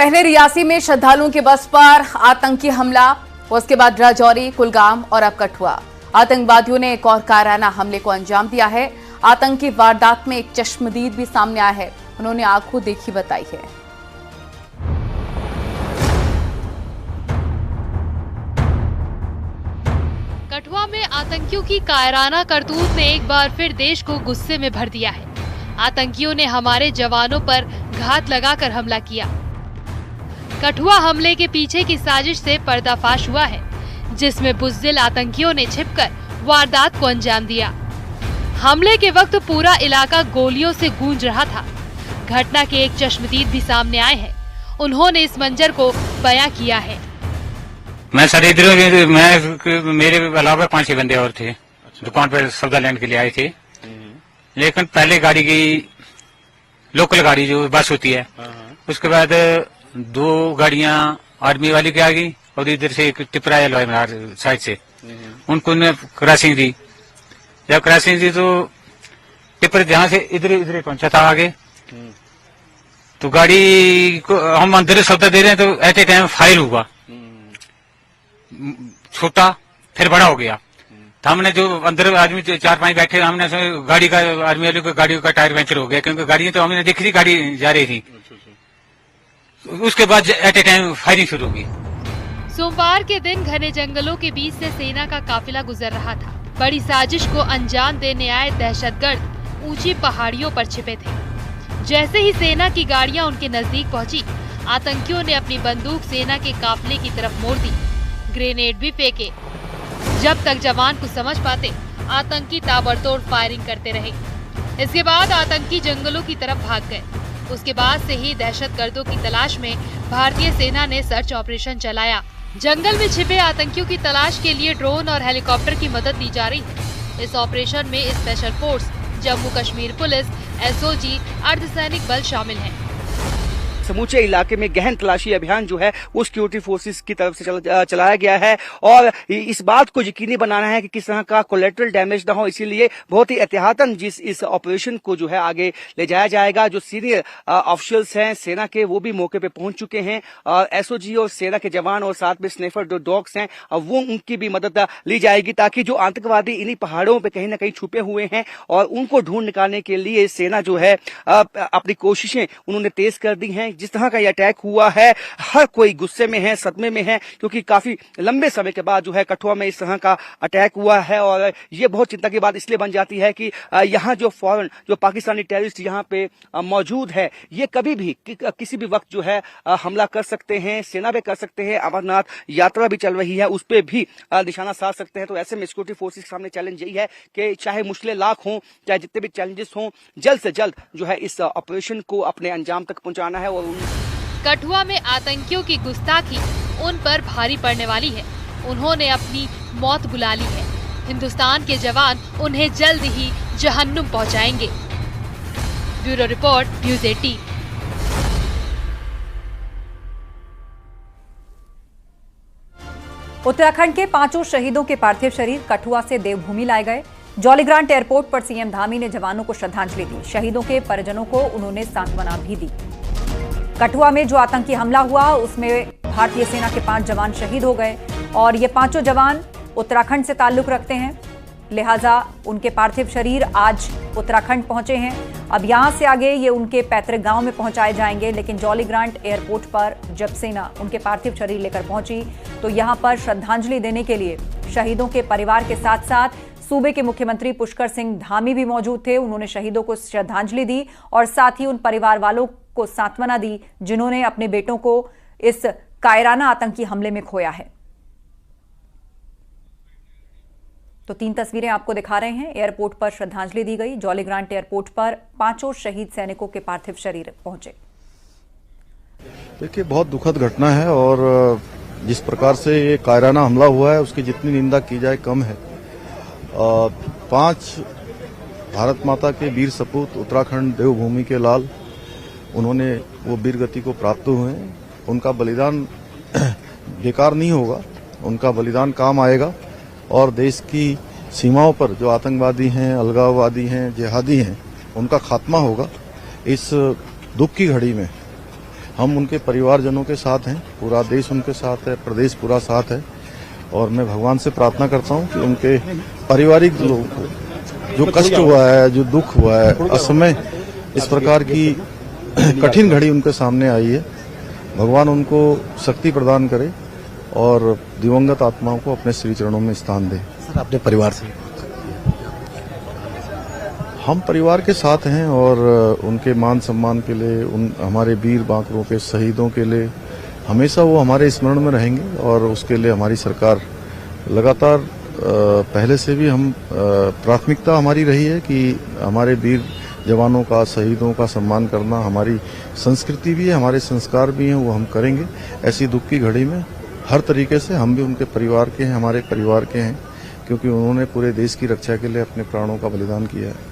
पहले रियासी में श्रद्धालुओं की बस पर आतंकी हमला, उसके बाद राजौरी, कुलगाम और अब कठुआ। आतंकवादियों ने एक और कायराना हमले को अंजाम दिया है। आतंकी वारदात में एक चश्मदीद भी सामने आया है, उन्होंने आंखों देखी बताई है। कठुआ में आतंकियों की कायराना करतूत ने एक बार फिर देश को गुस्से में भर दिया है। आतंकियों ने हमारे जवानों पर घात लगाकर हमला किया। कठुआ हमले के पीछे की साजिश से पर्दाफाश हुआ है, जिसमें बुज़दिल आतंकियों ने छिपकर वारदात को अंजाम दिया। हमले के वक्त पूरा इलाका गोलियों से गूंज रहा था। घटना के एक चश्मदीद भी सामने आए हैं, उन्होंने इस मंजर को बयां किया है। मैं सर इधर मेरे अलावा 5-6 बंदे और थे। दुकान पर सौदा लेने के लिए आए थे, लेकिन पहले गाड़ी गई, लोकल गाड़ी जो बस होती है, उसके बाद 2 गाड़ियां आर्मी वाली की आ गई और इधर से एक टिपरा आया लोहार साइड से, उनको क्रॉसिंग दी। जब क्रॉसिंग दी तो टिपर जहां से इधर पहुंचा था आगे, तो गाड़ी को हम अंदर सौदा दे रहे हैं तो एट ए टाइम फायर हुआ, छोटा फिर बड़ा हो गया। तो हमने जो अंदर आदमी 4-5 बैठे, हमने गाड़ी का आर्मी वाले को गाड़ी का टायर पंचर हो गया, क्योंकि गाड़ियां तो हमने देखी थी, गाड़ी जा रही थी। उसके बाद एट ए टाइम फायरिंग शुरू होगी। सोमवार के दिन घने जंगलों के बीच से सेना का काफिला गुजर रहा था। बड़ी साजिश को अंजाम देने आए दहशतगर्द ऊंची पहाड़ियों पर छिपे थे। जैसे ही सेना की गाड़ियां उनके नजदीक पहुंची, आतंकियों ने अपनी बंदूक सेना के काफिले की तरफ मोड़ दी। ग्रेनेड भी फेंके। जब तक जवान कुछ समझ पाते, आतंकी ताबड़तोड़ फायरिंग करते रहे। इसके बाद आतंकी जंगलों की तरफ भाग गए। उसके बाद से ही दहशतगर्दों की तलाश में भारतीय सेना ने सर्च ऑपरेशन चलाया। जंगल में छिपे आतंकियों की तलाश के लिए ड्रोन और हेलीकॉप्टर की मदद ली जा रही है। इस ऑपरेशन में special force, Jammu Kashmir police, SOG, अर्धसैनिक बल शामिल हैं। समूचे इलाके में गहन तलाशी अभियान जो है वो सिक्योरिटी फोर्सेस की तरफ से चलाया गया है और इस बात को यकीनी बनाना है कि किस तरह का कोलेटरल डैमेज ना हो, इसीलिए बहुत ही एहतियातन इस ऑपरेशन को जो है आगे ले जाया जाएगा। जो सीनियर ऑफिशियल्स हैं सेना के, वो भी मौके पे पहुंच चुके हैं। एसओजी और सेना के जवान और साथ में स्नाइपर जो डॉग्स हैं, वो उनकी भी मदद ली जाएगी, ताकि जो आतंकवादी इन्हीं पहाड़ों पे कहीं ना कहीं छुपे हुए हैं और उनको ढूंढ निकालने के लिए सेना जो है अपनी कोशिशें उन्होंने तेज कर दी हैं। जिस तरह का यह अटैक हुआ है, हर कोई गुस्से में है, सदमे में है, क्योंकि काफी लंबे समय के बाद जो है कठुआ में इस तरह का अटैक हुआ है और ये बहुत चिंता की बात इसलिए बन जाती है कि यहाँ जो फॉरेन जो पाकिस्तानी टेररिस्ट यहाँ पे मौजूद है, ये कभी भी किसी भी वक्त जो है हमला कर सकते हैं, सेना पे कर सकते हैं। अमरनाथ यात्रा भी चल रही है, उस पर भी निशाना साध सकते हैं। तो ऐसे में सिक्योरिटी फोर्सेस के सामने चैलेंज यही है कि चाहे मुश्किलें लाख हों, चाहे जितने भी चैलेंजेस हों, जल्द से जल्द जो है इस ऑपरेशन को अपने अंजाम तक पहुंचाना है। और कठुआ में आतंकियों की गुस्ताखी उन पर भारी पड़ने वाली है। उन्होंने अपनी मौत बुला ली है। हिंदुस्तान के जवान उन्हें जल्द ही जहन्नुम पहुंचाएंगे। Bureau report, news 18। उत्तराखंड के 5 शहीदों के पार्थिव शरीर कठुआ से देवभूमि लाए गए। जॉलीग्रांट एयरपोर्ट पर सीएम धामी ने जवानों को श्रद्धांजलि दी। शहीदों के परिजनों को उन्होंने सांत्वना भी दी। कठुआ में जो आतंकी हमला हुआ, उसमें भारतीय सेना के 5 जवान शहीद हो गए और ये 5 जवान उत्तराखंड से ताल्लुक रखते हैं, लिहाजा उनके पार्थिव शरीर आज उत्तराखंड पहुंचे हैं। अब यहां से आगे ये उनके पैतृक गांव में पहुंचाए जाएंगे, लेकिन जॉलीग्रांट एयरपोर्ट पर जब सेना उनके पार्थिव शरीर लेकर पहुंची तो यहां पर श्रद्धांजलि देने के लिए शहीदों के परिवार के साथ साथ सूबे के मुख्यमंत्री पुष्कर सिंह धामी भी मौजूद थे। उन्होंने शहीदों को श्रद्धांजलि दी और साथ ही उन परिवार वालों को सांत्वना दी जिन्होंने अपने बेटों को इस कायराना आतंकी हमले में खोया है। तो 3 तस्वीरें आपको दिखा रहे हैं। एयरपोर्ट पर श्रद्धांजलि दी गई। जॉलीग्रांट एयरपोर्ट पर 5 शहीद सैनिकों के पार्थिव शरीर पहुंचे। देखिए, बहुत दुखद घटना है और जिस प्रकार से ये कायराना हमला हुआ है उसकी जितनी निंदा की जाए कम है। 5 भारत माता के वीर सपूत उत्तराखंड देवभूमि के लाल, उन्होंने वो वीर गति को प्राप्त हुए हैं। उनका बलिदान बेकार नहीं होगा, उनका बलिदान काम आएगा और देश की सीमाओं पर जो आतंकवादी हैं, अलगाववादी हैं, जिहादी हैं, उनका खात्मा होगा। इस दुख की घड़ी में हम उनके परिवारजनों के साथ हैं, पूरा देश उनके साथ है, प्रदेश पूरा साथ है और मैं भगवान से प्रार्थना करता हूं कि उनके पारिवारिक लोगों को जो कष्ट हुआ है, जो दुख हुआ है, असमय इस प्रकार की कठिन घड़ी उनके सामने आई है, भगवान उनको शक्ति प्रदान करे और दिवंगत आत्माओं को अपने श्री चरणों में स्थान दे। सर अपने परिवार से हम परिवार के साथ हैं और उनके मान सम्मान के लिए, हमारे वीर बांकुरों के शहीदों के लिए हमेशा वो हमारे स्मरण में रहेंगे और उसके लिए हमारी सरकार लगातार पहले से भी हम प्राथमिकता हमारी रही है कि हमारे वीर जवानों का, शहीदों का सम्मान करना हमारी संस्कृति भी है, हमारे संस्कार भी हैं, वो हम करेंगे। ऐसी दुख की घड़ी में हर तरीके से हम भी उनके परिवार के हैं, हमारे परिवार के हैं, क्योंकि उन्होंने पूरे देश की रक्षा के लिए अपने प्राणों का बलिदान किया है।